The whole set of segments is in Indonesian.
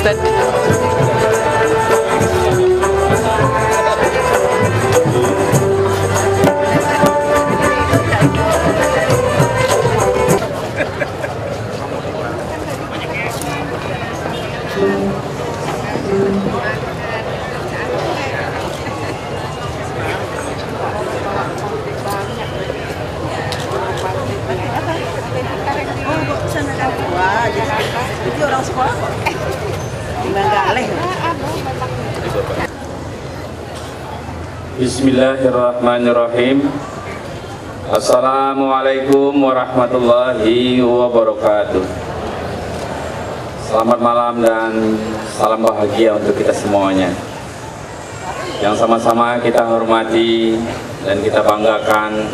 Ustadz. Jadi orang sekolah kok tinggal galeh. Bismillahirrahmanirrahim. Assalamualaikum warahmatullahi wabarakatuh. Selamat malam dan salam bahagia untuk kita semuanya. Yang sama-sama kita hormati dan kita banggakan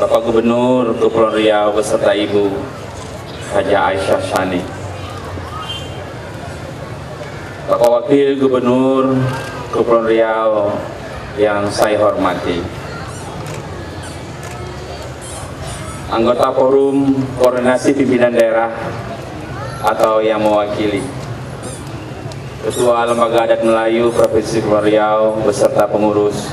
Bapak Gubernur Kepulauan Riau beserta Ibu Haja Aisyah Shani, Bapak Wakil Gubernur Kepulauan Riau yang saya hormati, anggota Forum Koordinasi Pimpinan Daerah atau yang mewakili, Ketua Lembaga Adat Melayu Provinsi Kepulauan Riau beserta pengurus,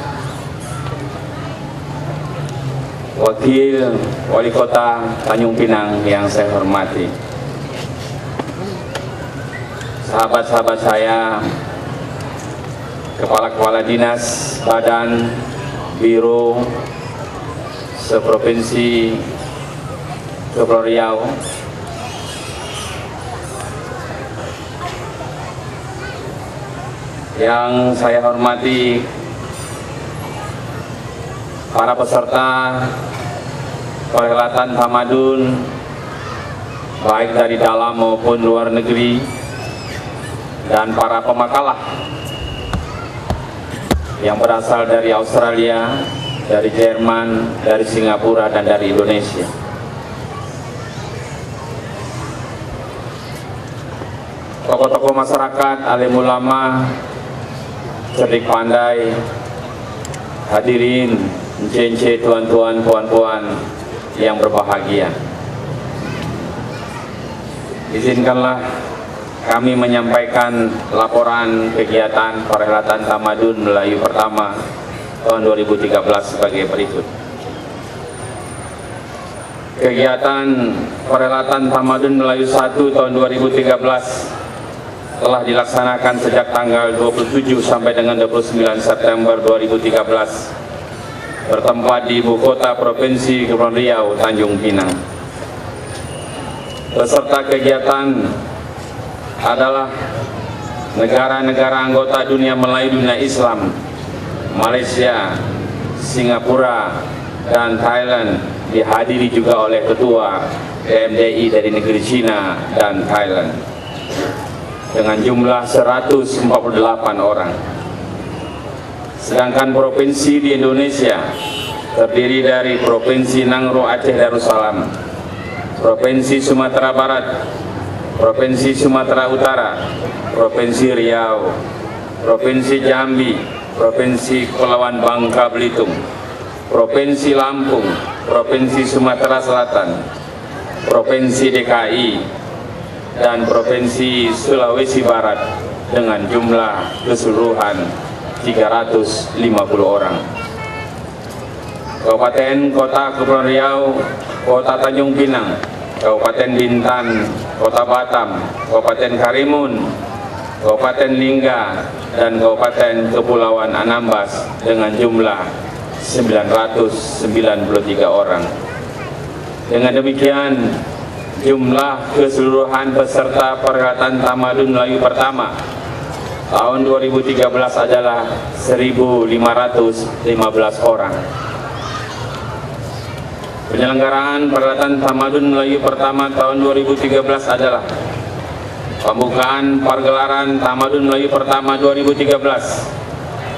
Wakil Wali Kota Tanjung Pinang yang saya hormati, sahabat-sahabat saya, kepala-kepala dinas, badan, biro, seprovinsi Kepulauan Riau, yang saya hormati para peserta perhelatan tamadun baik dari dalam maupun luar negeri, dan para pemakalah yang berasal dari Australia, dari Jerman, dari Singapura, dan dari Indonesia. Tokoh-tokoh masyarakat, alim ulama, cerdik pandai, hadirin, encik-encik, tuan-tuan, puan-puan yang berbahagia. Izinkanlah kami menyampaikan laporan kegiatan perhelatan Tamadun Melayu pertama tahun 2013 sebagai berikut. Kegiatan perhelatan Tamadun Melayu 1 tahun 2013 telah dilaksanakan sejak tanggal 27 sampai dengan 29 September 2013 bertempat di Ibu Kota Provinsi Kepulauan Riau, Tanjung Pinang. Peserta kegiatan adalah negara-negara anggota dunia Melayu dunia Islam, Malaysia, Singapura, dan Thailand, dihadiri juga oleh Ketua PMDI dari negeri Cina dan Thailand dengan jumlah 148 orang. Sedangkan provinsi di Indonesia terdiri dari Provinsi Nangro Aceh Darussalam, Provinsi Sumatera Barat, Provinsi Sumatera Utara, Provinsi Riau, Provinsi Jambi, Provinsi Kepulauan Bangka Belitung, Provinsi Lampung, Provinsi Sumatera Selatan, Provinsi DKI, dan Provinsi Sulawesi Barat dengan jumlah keseluruhan 350 orang. Kabupaten Kota Kepulauan Riau, Kota Tanjung Pinang, Kabupaten Bintan, Kota Batam, Kabupaten Karimun, Kabupaten Lingga, dan Kabupaten Kepulauan Anambas dengan jumlah 993 orang. Dengan demikian, jumlah keseluruhan peserta perhelatan Tamadun Melayu pertama tahun 2013 adalah 1.515 orang. Penyelenggaraan perhelatan Tamadun Melayu pertama tahun 2013 adalah pembukaan pergelaran Tamadun Melayu pertama 2013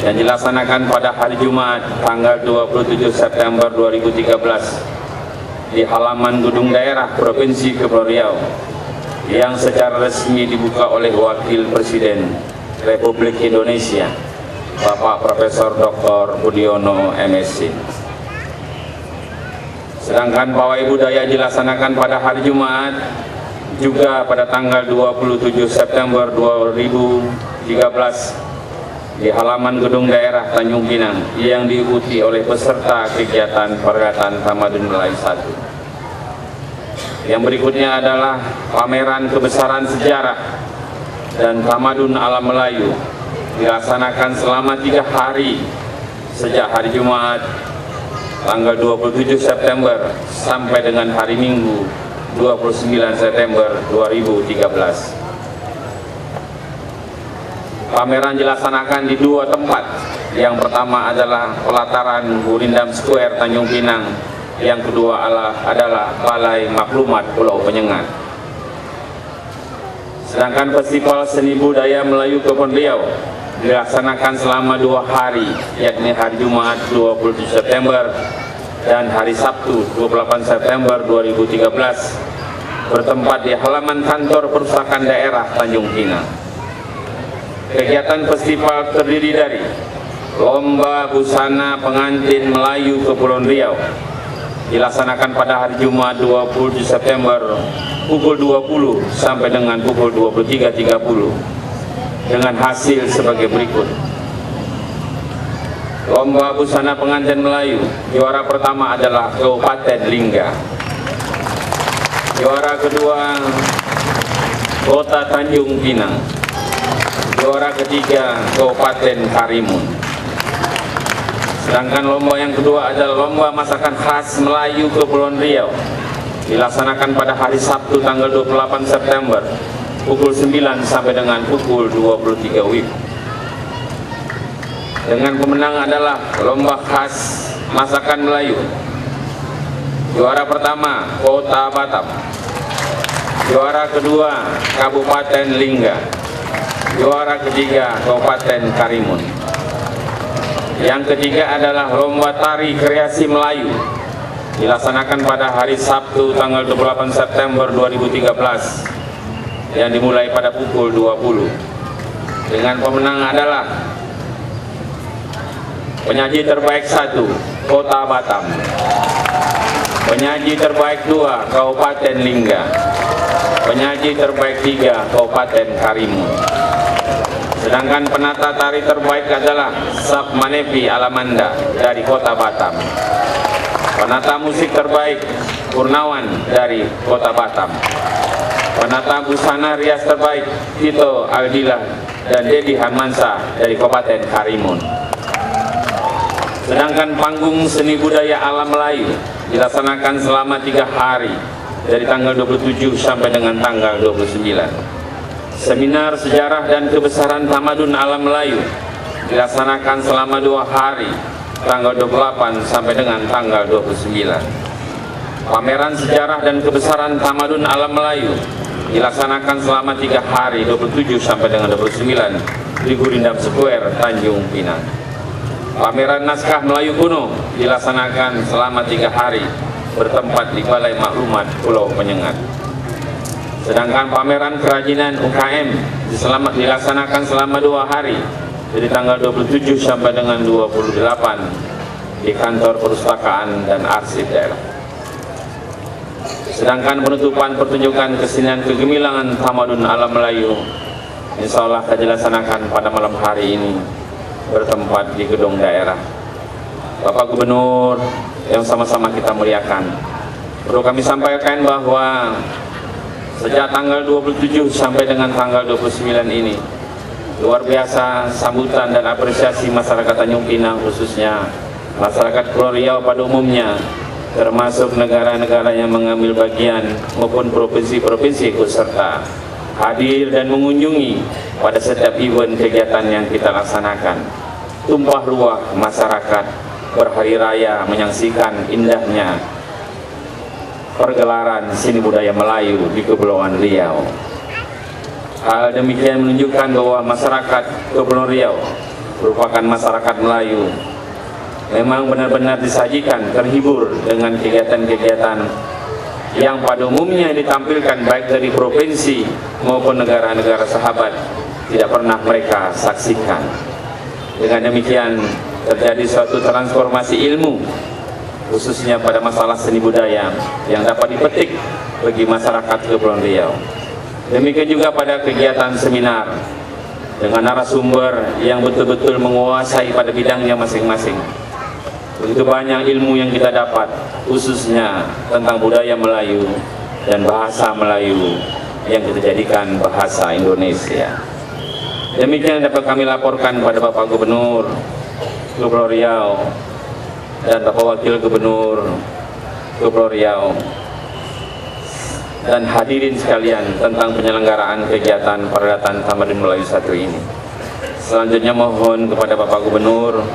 yang dilaksanakan pada hari Jumat tanggal 27 September 2013 di halaman Gedung Daerah Provinsi Kepulauan Riau yang secara resmi dibuka oleh Wakil Presiden Republik Indonesia Bapak Profesor Dr. Budiono MSc. Sedangkan pawai budaya dilaksanakan pada hari Jumat juga pada tanggal 27 September 2013 di halaman gedung daerah Tanjung Pinang yang diikuti oleh peserta kegiatan Pergatan Tamadun Melayu 1. Yang berikutnya adalah pameran kebesaran sejarah dan tamadun alam Melayu dilaksanakan selama 3 hari sejak hari Jumat tanggal 27 September sampai dengan hari Minggu 29 September 2013. Pameran dilaksanakan di 2 tempat. Yang pertama adalah pelataran Gurindam Square Tanjung Pinang. Yang kedua adalah Balai Maklumat Pulau Penyengat. Sedangkan Festival Seni Budaya Melayu Kebun Riau dilaksanakan selama 2 hari, yakni hari Jumat 27 September dan hari Sabtu 28 September 2013, bertempat di halaman kantor Perpustakaan Daerah Tanjung Pinang. Kegiatan festival terdiri dari lomba busana pengantin Melayu Kepulauan Riau, dilaksanakan pada hari Jumat 27 September pukul 20 sampai dengan pukul 23.30 dengan hasil sebagai berikut. Lomba busana pengantin Melayu, juara pertama adalah Kabupaten Lingga. Juara kedua Kota Tanjung Pinang. Juara ketiga Kabupaten Karimun. Sedangkan lomba yang kedua adalah lomba masakan khas Melayu Kepulauan Riau, dilaksanakan pada hari Sabtu tanggal 28 September pukul 9 sampai dengan pukul 23 WIB. Dengan pemenang adalah lomba khas masakan Melayu. Juara pertama Kota Batam. Juara kedua Kabupaten Lingga. Juara ketiga Kabupaten Karimun. Yang ketiga adalah lomba tari kreasi Melayu, dilaksanakan pada hari Sabtu tanggal 28 September 2013 yang dimulai pada pukul 20. Dengan pemenang adalah penyaji terbaik 1 Kota Batam, penyaji terbaik 2 Kabupaten Lingga, penyaji terbaik 3 Kabupaten Karimun. Sedangkan penata tari terbaik adalah Sap Manepi Alamanda dari Kota Batam. Penata musik terbaik Purnawan dari Kota Batam. Penata busana rias terbaik Tito Aldila dan Dedi Hanmansa dari Kabupaten Karimun. Sedangkan panggung seni budaya alam Melayu dilaksanakan selama 3 hari dari tanggal 27 sampai dengan tanggal 29. Seminar sejarah dan kebesaran tamadun alam Melayu dilaksanakan selama 2 hari, tanggal 28 sampai dengan tanggal 29. Pameran sejarah dan kebesaran tamadun alam Melayu dilaksanakan selama 3 hari, 27 sampai dengan 29 di Gurindam Square Tanjung Pinang. Pameran naskah Melayu kuno dilaksanakan selama 3 hari, bertempat di Balai Maklumat Pulau Penyengat. Sedangkan pameran kerajinan UKM dilaksanakan selama 2 hari dari tanggal 27 sampai dengan 28 di kantor Perpustakaan dan Arsip Daerah. Sedangkan penutupan pertunjukan kesenian kegemilangan tamadun alam Melayu insya Allah akan dilaksanakan pada malam hari ini bertempat di gedung daerah. Bapak Gubernur yang sama-sama kita muliakan, perlu kami sampaikan bahwa sejak tanggal 27 sampai dengan tanggal 29 ini, luar biasa sambutan dan apresiasi masyarakat Tanjung Pinang, khususnya masyarakat Pulau Riau pada umumnya, termasuk negara-negara yang mengambil bagian maupun provinsi-provinsi ikut serta hadir dan mengunjungi pada setiap event kegiatan yang kita laksanakan. Tumpah ruah masyarakat berhari raya menyaksikan indahnya pergelaran seni budaya Melayu di Kepulauan Riau. Hal demikian menunjukkan bahwa masyarakat Kepulauan Riau merupakan masyarakat Melayu memang benar-benar disajikan, terhibur dengan kegiatan-kegiatan yang pada umumnya ditampilkan baik dari provinsi maupun negara-negara sahabat tidak pernah mereka saksikan. Dengan demikian terjadi suatu transformasi ilmu khususnya pada masalah seni budaya yang dapat dipetik bagi masyarakat Kepulauan Riau. Demikian juga pada kegiatan seminar dengan narasumber yang betul-betul menguasai pada bidangnya masing-masing. Begitu banyak ilmu yang kita dapat, khususnya tentang budaya Melayu dan bahasa Melayu yang kita jadikan bahasa Indonesia. Demikian dapat kami laporkan pada Bapak Gubernur Kepulauan Riau dan Bapak Wakil Gubernur Kepulauan Riau dan hadirin sekalian tentang penyelenggaraan kegiatan Perhelatan Tamadun Melayu 1 ini. Selanjutnya mohon kepada Bapak Gubernur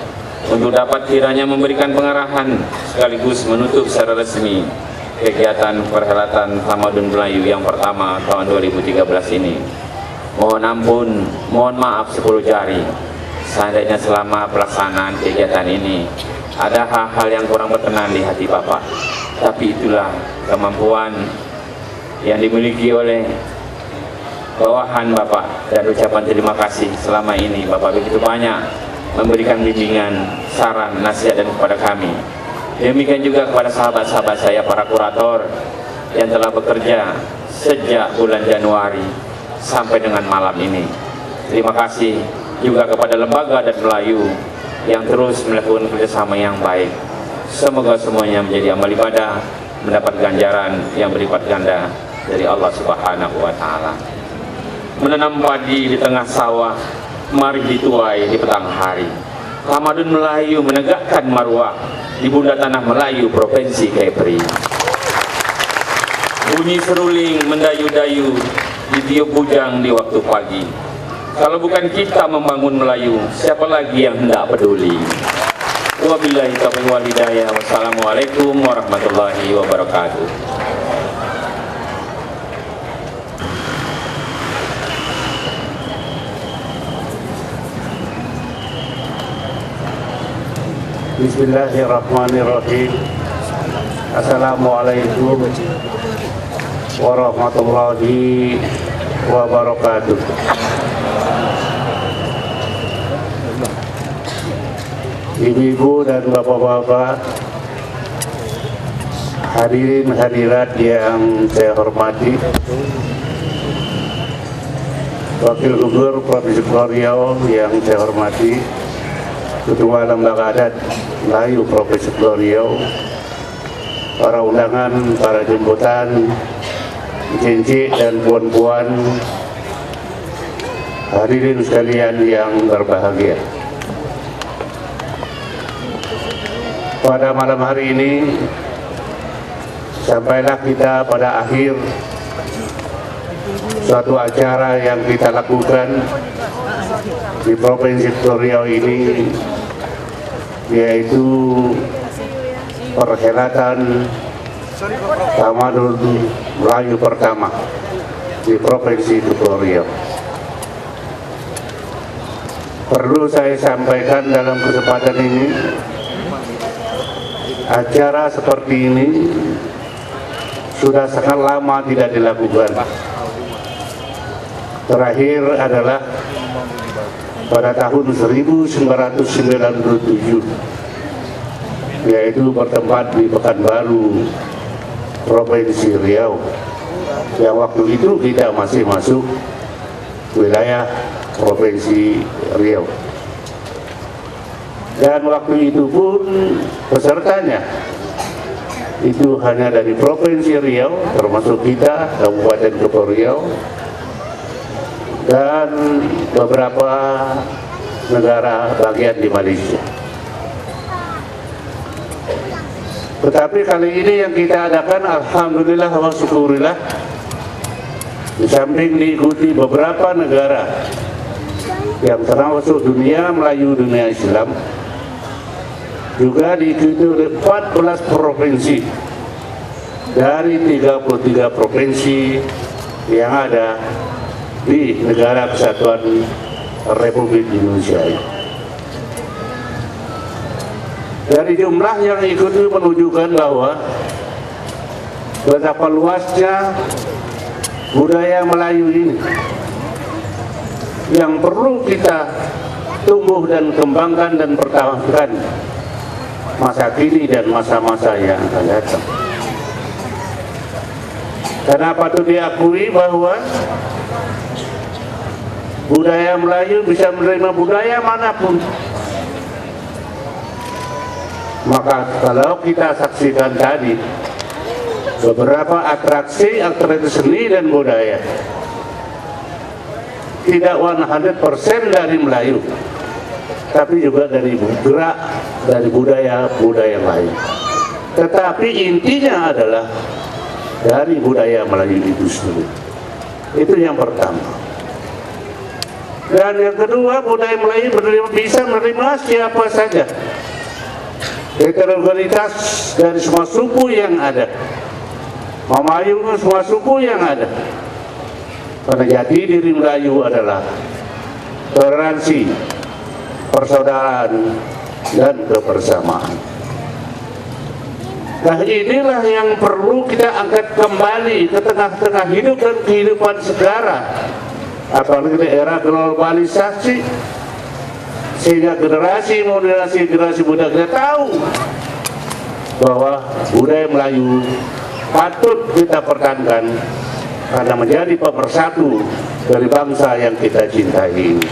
untuk dapat kiranya memberikan pengarahan sekaligus menutup secara resmi kegiatan Perhelatan Tamadun Melayu yang pertama tahun 2013 ini. Mohon ampun, mohon maaf 10 jari seandainya selama pelaksanaan kegiatan ini ada hal-hal yang kurang berkenan di hati Bapak. Tapi itulah kemampuan yang dimiliki oleh bawahan Bapak, dan ucapan terima kasih selama ini Bapak begitu banyak memberikan bimbingan, saran, nasihat dan kepada kami. Demikian juga kepada sahabat-sahabat saya para kurator yang telah bekerja sejak bulan Januari sampai dengan malam ini. Terima kasih juga kepada lembaga adat Melayu yang terus melakukan kerjasama yang baik. Semoga semuanya menjadi amal ibadah, mendapat ganjaran yang berlipat ganda dari Allah Subhanahu wa Ta'ala. Menanam padi di tengah sawah, mari dituai di petang hari. Tamadun Melayu menegakkan marwah di bunda tanah Melayu Provinsi Kepri. Bunyi seruling mendayu-dayu di tiup bujang di waktu pagi. Kalau bukan kita membangun Melayu, siapa lagi yang hendak peduli? Wabillahi taufiq wal hidayah. Wassalamualaikum warahmatullahi wabarakatuh. Bismillahirrahmanirrahim. Assalamualaikum warahmatullahi wabarakatuh. Ibu-ibu dan bapak-bapak, hadirin hadirat yang saya hormati, Wakil Gubernur Provinsi Kepulauan Riau yang saya hormati, Ketua Lembaga Adat Melayu Provinsi Kepulauan Riau, para undangan, para jemputan, cincin dan puan-puan, hadirin sekalian yang berbahagia. Pada malam hari ini, sampailah kita pada akhir suatu acara yang kita lakukan di Provinsi Kepulauan Riau ini, yaitu Perhelatan Tamadun Melayu pertama di Provinsi Kepulauan Riau. Perlu saya sampaikan dalam kesempatan ini, acara seperti ini sudah sangat lama tidak dilakukan. Terakhir adalah pada tahun 1997, yaitu bertempat di Pekanbaru, Provinsi Riau, yang waktu itu kita masih masuk wilayah Provinsi Riau. Dan waktu itu pun pesertanya itu hanya dari Provinsi Riau, termasuk kita, Kabupaten Kepulauan Riau, dan beberapa negara bagian di Malaysia. Tetapi kali ini yang kita adakan, alhamdulillah wa syukurillah, di samping diikuti beberapa negara yang termasuk dunia Melayu, dunia Islam, juga diikuti oleh 14 provinsi dari 33 provinsi yang ada di Negara Kesatuan Republik Indonesia. Dari jumlah yang ikut itu menunjukkan bahwa betapa luasnya budaya Melayu ini yang perlu kita tumbuh dan kembangkan dan pertahankan masa kini dan masa-masa yang akan datang. Karena patut diakui bahwa budaya Melayu bisa menerima budaya manapun. Maka kalau kita saksikan tadi beberapa atraksi seni dan budaya, tidak 100% dari Melayu, tapi juga dari gerak dari budaya lain. Tetapi intinya adalah dari budaya Melayu itu sendiri. Itu yang pertama. Dan yang kedua, budaya Melayu bisa menerima siapa saja, heterogenitas dari semua suku yang ada, memayungi semua suku yang ada. Karena jati diri Melayu adalah toleransi, persaudaraan, dan kebersamaan. Nah, inilah yang perlu kita angkat kembali ke tengah-tengah hidup dan kehidupan sekarang, apalagi di era globalisasi, sehingga generasi muda kita tahu bahwa budaya Melayu patut kita pertahankan karena menjadi pemersatu dari bangsa yang kita cintai ini.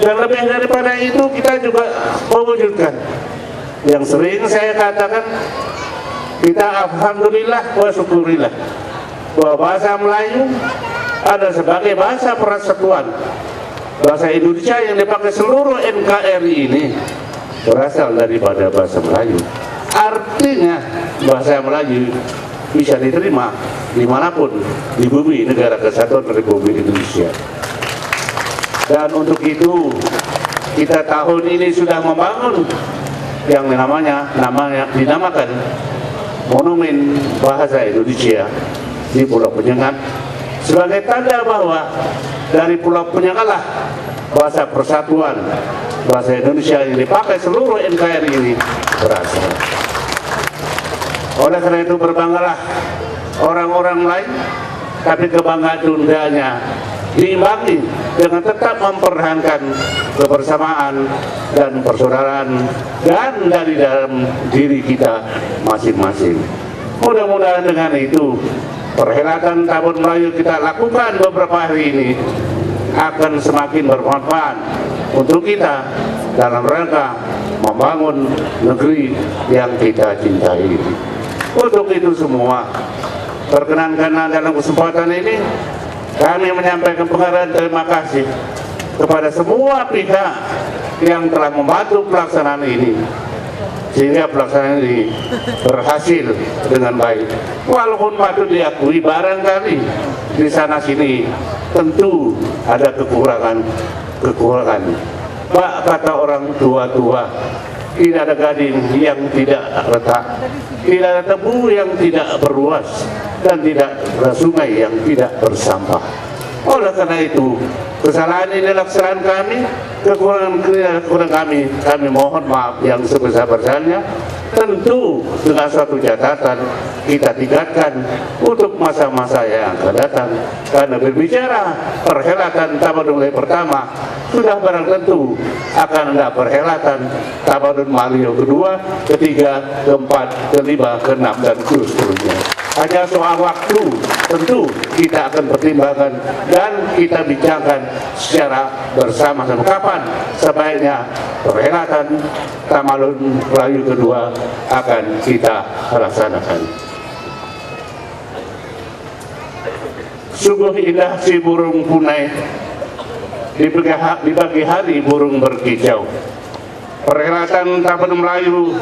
Dan lebih daripada itu, kita juga mewujudkan yang sering saya katakan, kita alhamdulillah wa syukurillah bahwa bahasa Melayu ada sebagai bahasa persatuan. Bahasa Indonesia yang dipakai seluruh NKRI ini berasal daripada bahasa Melayu. Artinya bahasa Melayu bisa diterima dimanapun di bumi negara kesatuan Republik Indonesia. Dan untuk itu kita tahun ini sudah membangun yang dinamakan Monumen Bahasa Indonesia di Pulau Penyengat, sebagai tanda bahwa dari Pulau Penyengat lah bahasa persatuan bahasa Indonesia yang dipakai seluruh NKRI ini berasal. Oleh karena itu berbanggalah orang-orang lain, tapi kebanggaan Sundanya diimbangi dengan tetap mempertahankan kebersamaan dan persaudaraan dan dari dalam diri kita masing-masing. Mudah-mudahan dengan itu perhelatan Tahun Melayu kita lakukan beberapa hari ini akan semakin bermanfaat untuk kita dalam rangka membangun negeri yang kita cintai. Untuk itu semua, perkenankan dalam kesempatan ini kami menyampaikan penghargaan terima kasih kepada semua pihak yang telah membantu pelaksanaan ini, sehingga pelaksanaan ini berhasil dengan baik. Walaupun patut diakui barangkali di sana sini tentu ada kekurangan. Pak, kata orang tua-tua, tidak ada gading yang tidak retak, tidak ada tebu yang tidak berluas, dan tidak ada sungai yang tidak bersampah. Oleh karena itu, kesalahan ini adalah kesalahan kami, kekurangan kami mohon maaf yang sebesar-besarnya. Tentu dengan suatu catatan kita tingkatkan untuk masa-masa yang akan datang, karena berbicara perhelatan Tamadun Melayu pertama, sudah barang tentu akan ada perhelatan Tamadun Melayu kedua, ketiga, keempat, kelima, keenam, dan seterusnya. Hanya soal waktu, tentu kita akan pertimbangkan dan kita bincangkan secara bersama-sama kapan sebaiknya perhelatan Tamadun Melayu kedua akan kita laksanakan. Sungguh indah si burung punai di pagi hari burung berkicau. Perhelatan Tamadun Melayu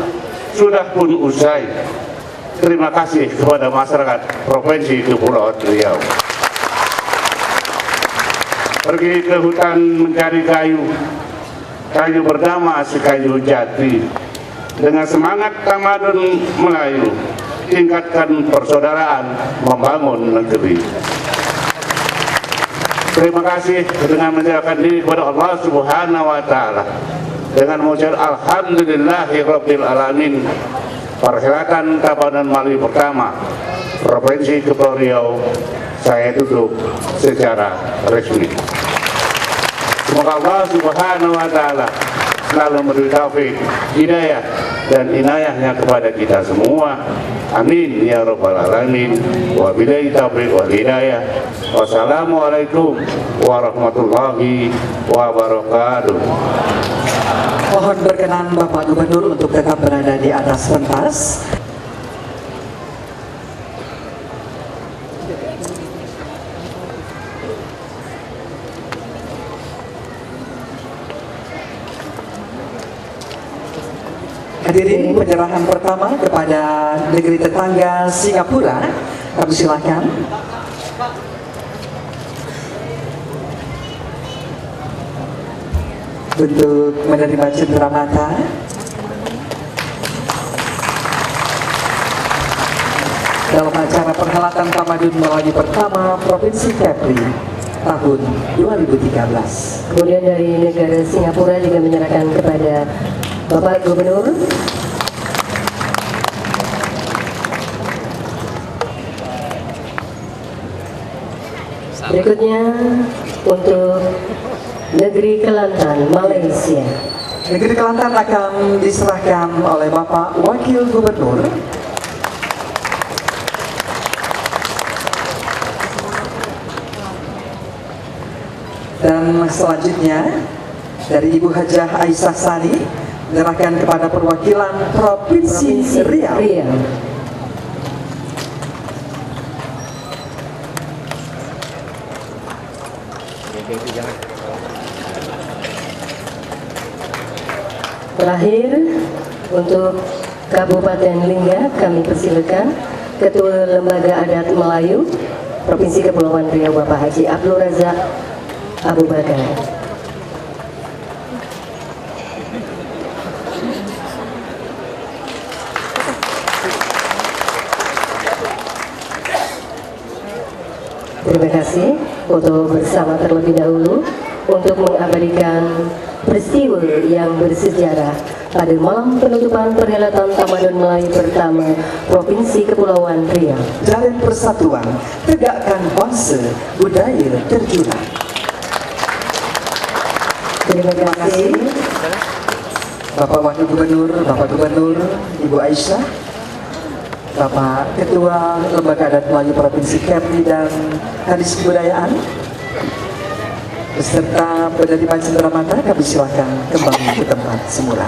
sudah pun usai. Terima kasih kepada masyarakat Provinsi Kepulauan Riau. Pergi ke hutan mencari kayu bernama si kayu jati. Dengan semangat Tamadun Melayu, tingkatkan persaudaraan, membangun negeri. Terima kasih dengan menyerahkan diri kepada Allah Subhanahu wa Ta'ala dengan mengucap alhamdulillahirabbil alamin. Perhelatan Tamadun Melayu pertama Provinsi Kepulauan Riau saya tutup secara resmi. Semoga Allah Subhanahu wa Ta'ala selalu memberi taufik, hidayah dan inayahnya kepada kita semua. Amin ya rabbal alamin. Wabillahi taufiq wal hidayah. Wassalamualaikum warahmatullahi wabarakatuh. Mohon berkenan Bapak Gubernur untuk tetap berada di atas pentas. Hadirin, penyerahan pertama kepada negeri tetangga Singapura. Kami silakan. Untuk menerima cenderamata. Dalam acara perhelatan Tamadun Melayu pertama Provinsi Kepri tahun 2013. Kemudian dari negara Singapura juga menyerahkan kepada Bapak Gubernur. Berikutnya untuk negeri Kelantan, Malaysia. Negeri Kelantan akan diserahkan oleh Bapak Wakil Gubernur. Dan selanjutnya dari Ibu Hajah Aisyah Sani menyerahkan kepada perwakilan Provinsi Riau. Terakhir untuk Kabupaten Lingga, kami persilakan Ketua Lembaga Adat Melayu Provinsi Kepulauan Riau Bapak Haji Abdul Razak Abu Bakar. Terima kasih foto bersama terlebih dahulu untuk mengabadikan peristiwa yang bersejarah pada malam penutupan perhelatan Tamadun Melayu pertama Provinsi Kepulauan Riau. Jalin persatuan, tegakkan bangsa, budaya terjual. Terima kasih Bapak Wakil Gubernur, Bapak Gubernur, Ibu Aisyah, Bapak Ketua Lembaga Adat Melayu Provinsi Kepri dan Kadis Kebudayaan, beserta penerima cenderamata, kami silakan kembali ke tempat semula.